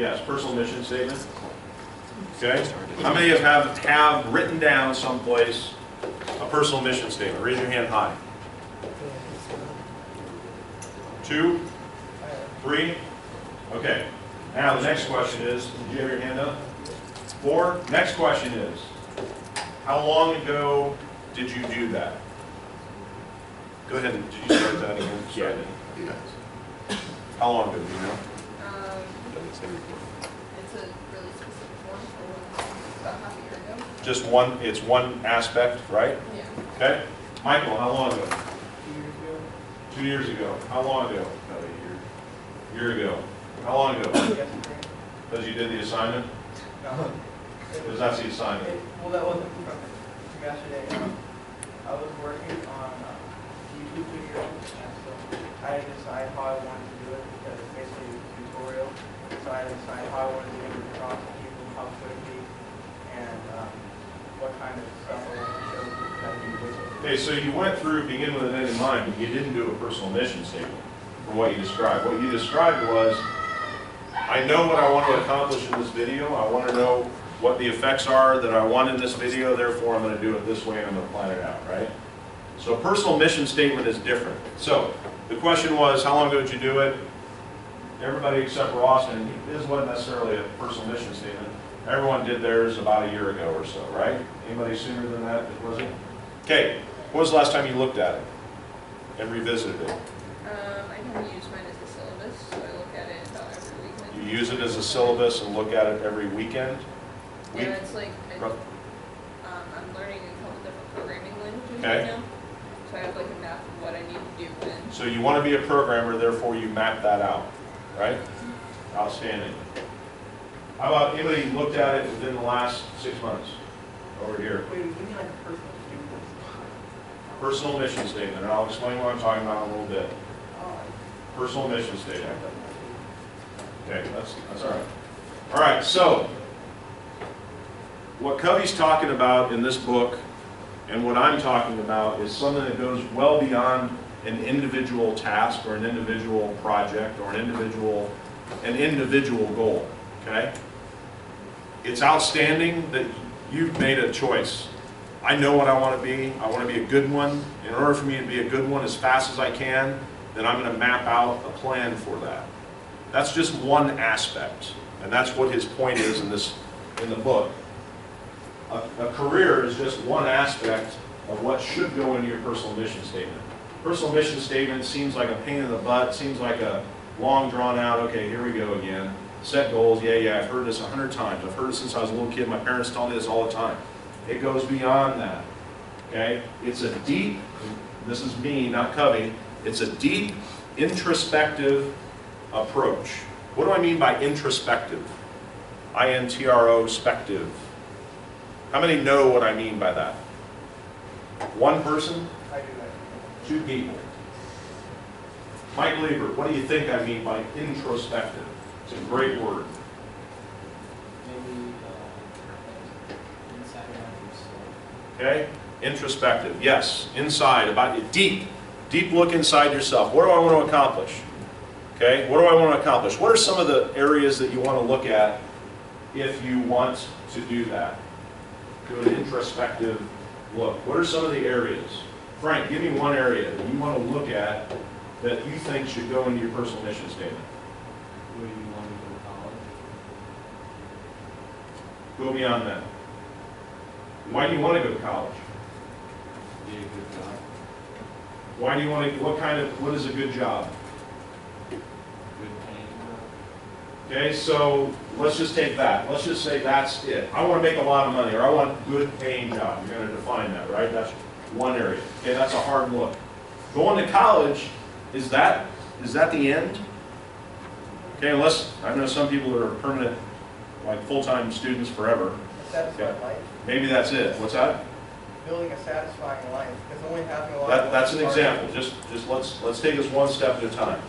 Yes, personal mission statement. Okay. How many have written down someplace a personal mission statement? Raise your hand high. 2, 3. Okay. Now the next question is, did you have your hand up? 4. Next question is, how long ago did you do that? Go ahead. Did you start that again? Yeah. Yes. How long ago, do you know? It's a really specific one, about half a year ago. Just one, it's one aspect, right? Yeah. Okay. Michael, how long ago? 2 years 2 years ago. ago. How long ago? About a A year ago. How long ago? year. Because you did the assignment? No. Because that's the assignment. Well, that wasn't from yesterday. I was working on YouTube videos, and so I had to decide how I wanted to do it because it's basically a tutorial. So I had to decide how I wanted to get it across to people, how quickly, and what kind of stuff I wanted to show people that do with it. Okay, so you went through, begin with an end in mind, but you didn't do a personal mission statement for what you described. What you described was, I know what I want to accomplish in this video. I want to know what the effects are that I want in this video, therefore I'm going to do it this way and I'm going to plan it out, right? So a personal mission statement is different. So the question was, how long ago did you do it? Everybody except for Austin, this wasn't necessarily a personal mission statement. Everyone did theirs about a year ago or so, right? Anybody sooner than that that wasn't? Okay, when was the last time you looked at it and revisited it? I can use mine as a syllabus, so I look at it about every weekend. You use it as a syllabus and look at it every weekend? Yeah, it's like, I'm learning a couple different programming languages Okay. right now. So I have like a map of what I need to do when. So you want to be a programmer, therefore you map that out, right? Outstanding. How about anybody looked at it within the last 6 months? Over here. Wait, we need like a personal statement. Personal mission statement, and I'll explain what I'm talking about in a little bit. Personal mission statement. Okay, that's all right. All right, so what Covey's talking about in this book and what I'm talking about is something that goes well beyond an individual task or an individual project or an individual goal, okay? It's outstanding that you've made a choice. I know what I want to be. I want to be a good one. In order for me to be a good one as fast as I can, then I'm going to map out a plan for that. That's just one aspect, and that's what his point is in the book. A career is just one aspect of what should go into your personal mission statement. Personal mission statement seems like a pain in the butt, seems like a long drawn out, okay, here we go again. Set goals, yeah, I've heard this 100 times. I've heard it since I was a little kid. My parents tell me this all the time. It goes beyond that, okay? It's a deep, this is me, not Covey, it's a deep, introspective approach. What do I mean by introspective? I-N-T-R-O-spective. How many know what I mean by that? One person? I do that. 2 people. Mike Lieber, what do you think I mean by introspective? It's a great word. Maybe inside out yourself. Okay? Introspective, yes. Inside, about you. Deep look inside yourself. What do I want to accomplish? Okay? What do I want to accomplish? What are some of the areas that you want to look at if you want to do that? Do an introspective look. What are some of the areas? Frank, give me one area that you want to look at that you think should go into your personal mission statement. Where do you want to go to college? Go beyond that. Why do you want to go to college? Be a good job. Why do you want to, what is a good job? Good paying job. Okay, so let's just take that. Let's just say that's it. I want to make a lot of money, or I want a good paying job. You're going to define that, right? That's one area. Okay, that's a hard look. Going to college, is that the end? Okay, unless, I know some people that are permanent, like full-time students forever. A satisfying life. Maybe that's it. What's that? Building a satisfying life. Because only having a lot. That's an example. Just let's take this one step at a time.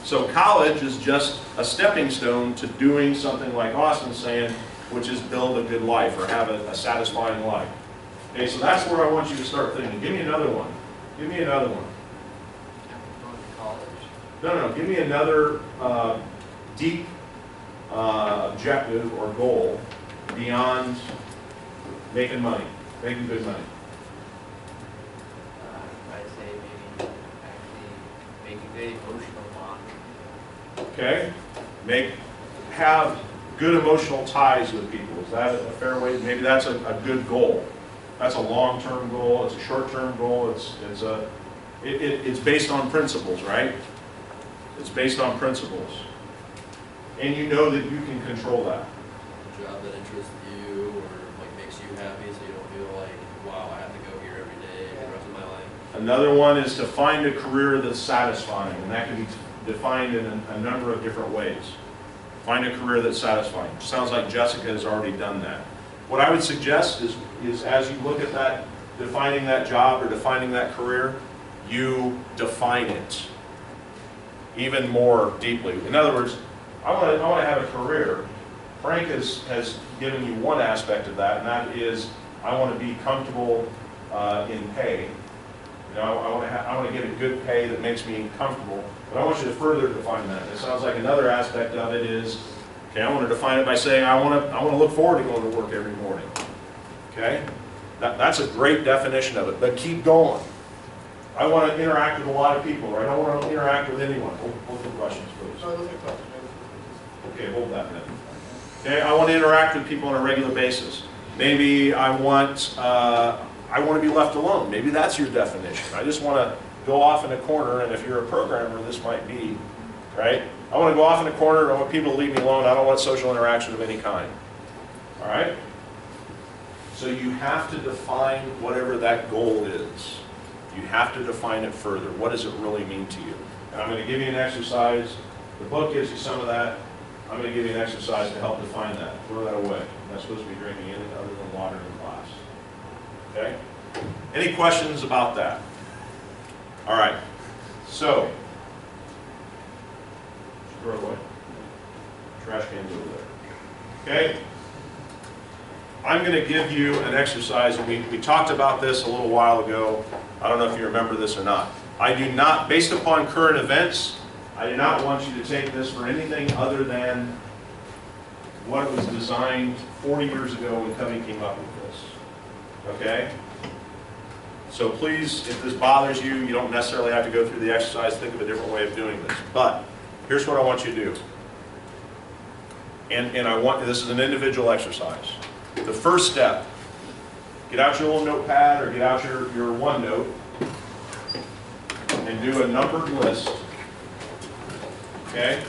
So college is just a stepping stone to doing something like Austin's saying, which is build a good life or have a satisfying life. Okay, so that's where I want you to start thinking. Give me another one. Give me another one. Going to college. No, give me another deep objective or goal beyond making money, making good money? I'd say maybe actually make a good emotional bond. Okay? Have good emotional ties with people. Is that a fair way? Maybe that's a good goal. That's a long-term goal. It's a short-term goal. It's based on principles, right? It's based on principles. And you know that you can control that. A job that interests you or like makes you happy, so you don't feel like, wow, I have to go here every day for the rest of my life. Another one is to find a career that's satisfying, and that can be defined in a number of different ways. Find a career that's satisfying. Sounds like Jessica has already done that. What I would suggest is as you look at that, defining that job or defining that career, you define it even more deeply. In other words, I want to have a career. Frank has given you one aspect of that, and that is I want to be comfortable in pay. You know, I want to get a good pay that makes me comfortable. But I want you to further define that. It sounds like another aspect of it is, okay, I want to define it by saying I want to look forward to going to work every morning. Okay, that's a great definition of it. But keep going. I want to interact with a lot of people, right? I don't want to interact with anyone. Hold the questions, please. So those are questions. Okay, hold that then. Okay, I want to interact with people on a regular basis. Maybe I want to be left alone. Maybe that's your definition. I just want to go off in a corner, and if you're a programmer, this might be, right? I want to go off in a corner, I want people to leave me alone, I don't want social interaction of any kind. All right? So you have to define whatever that goal is. You have to define it further. What does it really mean to you? And I'm going to give you an exercise. The book gives you some of that. I'm going to give you an exercise to help define that. Throw that away. I'm not supposed to be drinking anything other than water in class. Okay? Any questions about that? All right. So, throw it away. Trash can's over there. Okay? I'm going to give you an exercise, and we talked about this a little while ago. I don't know if you remember this or not. I do not, based upon current events, I do not want you to take this for anything other than what was designed 40 years ago when Covey came up with this. Okay? So please, if this bothers you, you don't necessarily have to go through the exercise. Think of a different way of doing this. But here's what I want you to do. And I want, this is an individual exercise. The first step, get out your little notepad or get out your OneNote and do a numbered list. Okay?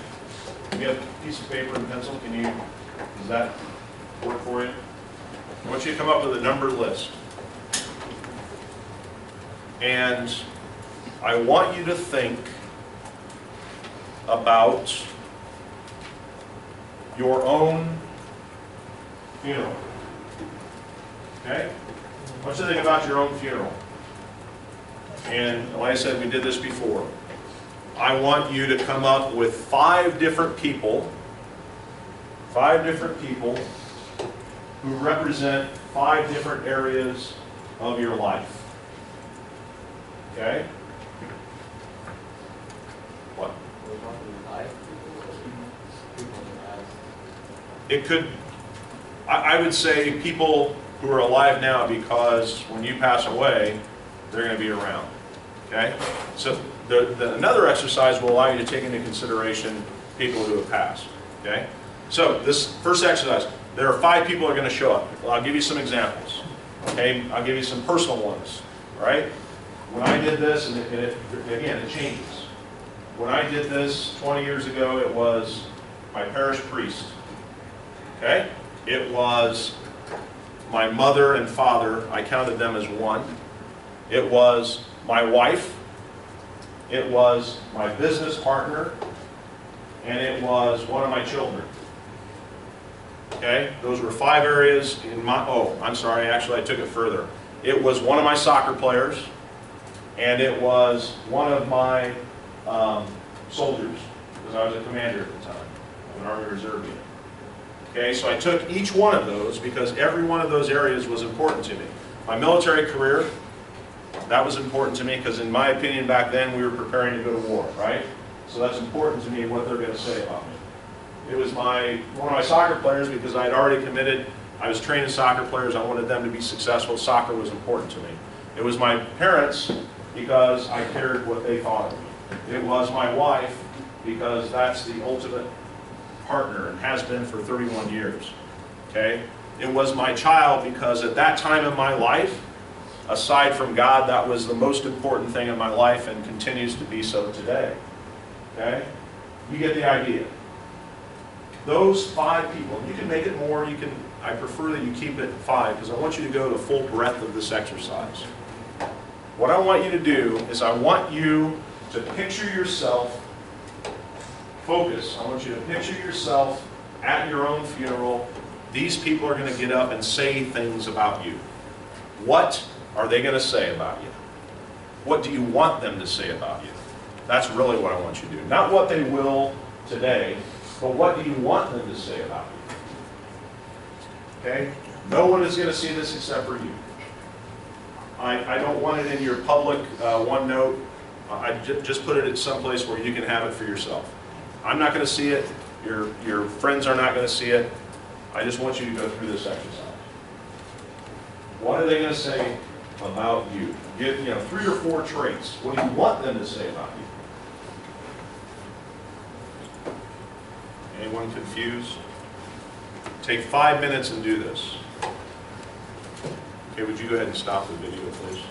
You get a piece of paper and pencil. Does that work for you? I want you to come up with a numbered list. And I want you to think about your own funeral. Okay? I want you to think about your own funeral. And like I said, we did this before. I want you to come up with 5 different people who represent 5 different areas of your life. Okay? What? It could, I would say people who are alive now, because when you pass away, they're going to be around. Okay? So another exercise will allow you to take into consideration people who have passed. Okay? So this first exercise, there are 5 people who are going to show up. Well, I'll give you some examples. Okay? I'll give you some personal ones. All right? When I did this, and again, it changes. When I did this 20 years ago, it was my parish priest. Okay? It was my mother and father. I counted them as one. It was my wife. It was my business partner. And it was one of my children. Okay? Those were 5 areas in my, oh, I'm sorry, actually I took it further. It was one of my soccer players. And it was one of my soldiers, because I was a commander at the time of an Army Reserve unit. Okay, so I took each one of those because every one of those areas was important to me. My military career, that was important to me because in my opinion back then we were preparing to go to war, right? So that's important to me what they're going to say about me. It was one of my soccer players because I had already committed. I was training soccer players. I wanted them to be successful. Soccer was important to me. It was my parents because I cared what they thought of me. It was my wife because that's the ultimate partner and has been for 31 years. Okay? It was my child because at that time in my life, aside from God, that was the most important thing in my life and continues to be so today. Okay? You get the idea. Those 5 people, you can make it more, I prefer that you keep it 5 because I want you to go to full breadth of this exercise. What I want you to do is I want you to picture yourself, focus, I want you to picture yourself at your own funeral. These people are going to get up and say things about you. What are they going to say about you? What do you want them to say about you? That's really what I want you to do. Not what they will today, but what do you want them to say about you? Okay? No one is going to see this except for you. I don't want it in your public OneNote. I just put it at some place where you can have it for yourself. I'm not going to see it. Your friends are not going to see it. I just want you to go through this exercise. What are they going to say about you? Give 3 or 4 traits. What do you want them to say about you? Anyone confused? Take 5 minutes and do this. Okay, would you go ahead and stop the video, please?